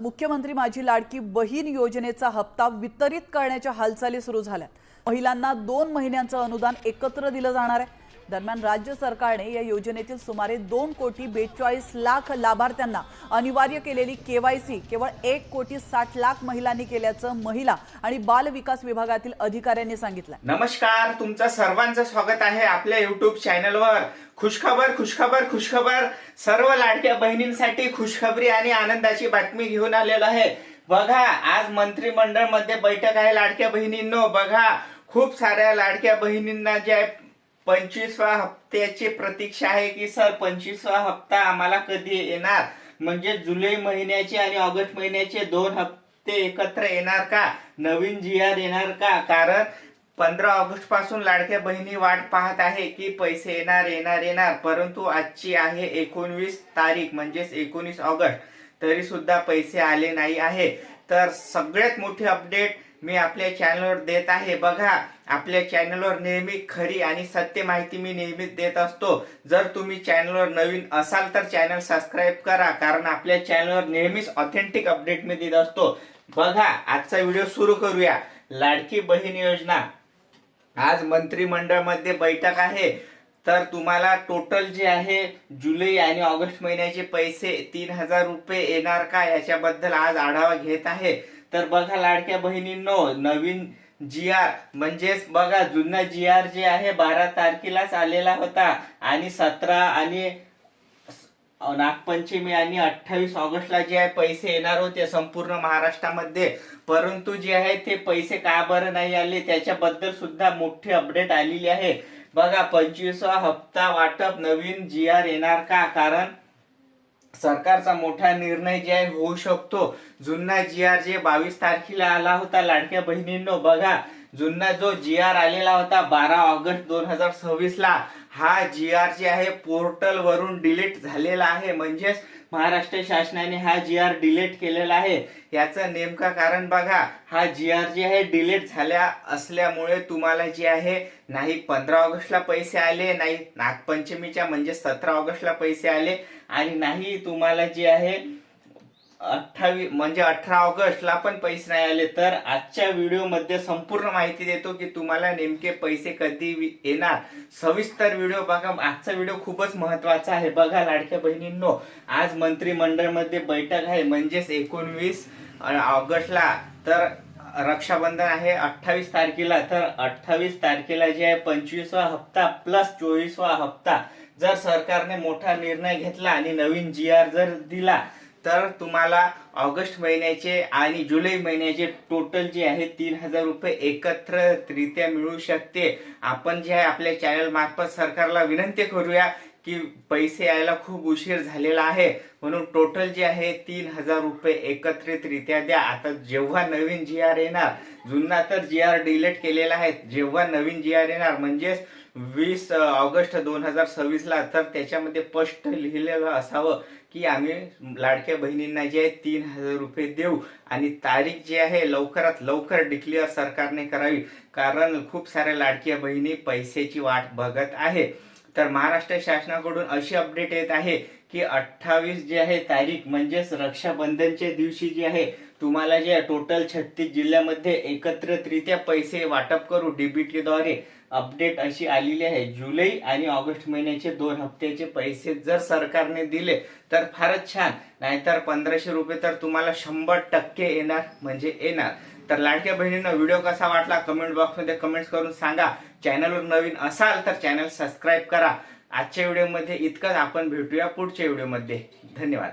मुख्यमंत्री माझी लाडकी बहीण योजनेचा हप्ता वितरित करण्याच्या हालचाली सुरू झाल्यात। महिलांना 2 महिन्यांचं अनुदान एकत्र दिलं जाणार आहे। दरम्यान राज्य सरकारने या योजनेतील सुमारे 2,42,00,000 लाभार्थ्यांना अनिवार्य केलेली केवायसी केवळ 1,60,00,000 महिलांनी केल्याचं महिला आणि बाल विकास विभागातील अधिकाऱ्यांनी सांगितलं। नमस्कार, तुमचं सर्वांचं स्वागत आहे आपल्या YouTube चॅनलवर। खुशखबर खुशखबर खुशखबर, सर्व लाडक्या बहिणींसाठी खुशखबरी आणि आनंदाची बातमी घेऊन आलेलो आहे। बघा, आज मंत्रिमंडळ मध्ये बैठक आहे लाडक्या बहिणींनो। बघा, खूप साऱ्या लाडक्या बहिणींना जे 25व्या हप्त्याची प्रतीक्षा आहे की सर 25वा हप्ता आम्हाला कधी येणार, म्हणजे जुलै महिन्याचे आणि ऑगस्ट महिन्याचे 2 हप्ते एकत्र येणार का, नवीन GR येणार का? कारण 15 ऑगस्ट पासून लाडक्या बहिणी वाट पाहत आहे की पैसे येणार येणार येणार, परंतु आजची आहे 19 तारीख म्हणजेच 19 ऑगस्ट, तरी सुद्धा पैसे आले नाही आहे। तर सगळ्यात मोठी अपडेट मी आपल्या चॅनलवर देत आहे। बघा, आपल्या चॅनलवर नेहमी खरी आणि सत्य माहिती मी नेहमीच देत असतो। जर तुम्ही चॅनलवर नवीन असाल तर चॅनल सबस्क्राइब करा, कारण आपल्या चॅनलवर नेहमीच ऑथेंटिक अपडेट मी देत असतो। बघा, आजचा व्हिडिओ सुरू करूया। लाडकी बहीण योजना, आज मंत्रिमंडळ मध्ये बैठक आहे। तर तुम्हाला टोटल जे आहे जुलै आणि ऑगस्ट महिन्याचे पैसे 3,000 रुपये येणार का, याच्याबद्दल आज आढावा घेत आहे। तर बघा लाडक्या बहिणींनो, नवीन GR म्हणजेच बघा, जुना GR जे आहे 12 तारखेलाच आलेला होता आणि 17 आणि नागपंचमी आणि 28 ऑगस्टला जे आहे पैसे येणार होते संपूर्ण महाराष्ट्रामध्ये, परंतु जे आहे ते पैसे का बरं नाही आले, त्याच्याबद्दल सुद्धा मोठी अपडेट आलेली आहे। बघा, 25वा हप्ता वाटप नवीन GR येणार का? कारण सरकारचा मोठा निर्णय जे आहे होऊ शकतो। जुना GR जे 22 तारखेला आला होता लाडक्या बहिणींनो, बघा, जुना जो GR आलेला होता 12 ऑगस्ट 2026 ला, हा GR जे आहे पोर्टल वरून डिलीट झालेला आहे। म्हणजेच महाराष्ट्र शासनाने हा GR डिलीट केलेला आहे। याचं नेमकं कारण बघा, हा GR जे आहे डिलीट झाल्या असल्यामुळे तुम्हाला जे आहे नाही 15 ऑगस्टला पैसे आले, नाही नागपंचमीच्या म्हणजे 17 ऑगस्टला पैसे आले, आणि नाही तुम्हाला जे आहे 18 ऑगस्टला पण पैसे नाही आले। तर आजच्या व्हिडिओ मध्ये संपूर्ण माहिती देतो की तुम्हाला नेमके पैसे कधी येणार। सविस्तर व्हिडिओ बघा, आजचा व्हिडिओ खूपच महत्त्वाचा आहे। बघा लाडक्या बहिणींनो, आज मंत्रिमंडळ मध्ये बैठक आहे म्हणजेच 19 ऑगस्टला, तर रक्षाबंधन आहे 28 तारखेला। तर 28 तारखेला जे आहे 25वा हप्ता प्लस 24वा हप्ता, जर सरकारने मोठा निर्णय घेतला आणि नवीन GR जर दिला, तर तुम्हाला ऑगस्ट महिन्याचे आणि जुलै महिन्याचे टोटल जे आहे 3,000 रुपये एकत्रितरित्या मिळू शकते। आपण जे आहे आपल्या चॅनल मार्फत सरकारला विनंती करूया की पैसे यायला खूप उशीर झालेला आहे, म्हणून टोटल जे आहे 3,000 रुपये एकत्रितरित्या द्या। आता जेव्हा नवीन GR येणार, जुना तर GR डिलीट केलेला आहे, जेव्हा नवीन GR येणार म्हणजेच 20 ऑगस्ट 2026 ला, तर त्याच्यामध्ये स्पष्ट लिहिलेलं असावं की आम्ही लाडक्या बहिणींना जे आहे 3,000 रुपये देऊ, आणि तारीख जी आहे लवकरात लवकर डिक्लेअर सरकारने करावी, कारण खूप साऱ्या लाडक्या बहिणी पैशाची वाट बघत आहे। तर महाराष्ट्र शासनाकडून अशी अपडेट येत आहे की 28 जे आहे तारीख म्हणजेच रक्षाबंधनच्या दिवशी जे आहे तुम्हाला जे टोटल 36 जिल्ह्यामध्ये एकत्रितरित्या पैसे वाटप करू DBT द्वारे। अपडेट अशी आलेली आहे, जुलै आणि ऑगस्ट महिन्याचे 2 हप्त्याचे पैसे जर सरकारने दिले तर फारच छान, नाहीतर 1,500 रुपये तर तुम्हाला 100% येणार म्हणजे येणार। तर लाडक्या बहिणींना व्हिडिओ कसा वाटला कमेंट बॉक्स मध्ये कमेंट्स करून सांगा। चॅनलवर नवीन असाल तर चॅनल सबस्क्राइब करा। आजच्या व्हिडिओमध्ये इतकंच, आपण भेटूया पुढच्या व्हिडिओमध्ये। धन्यवाद।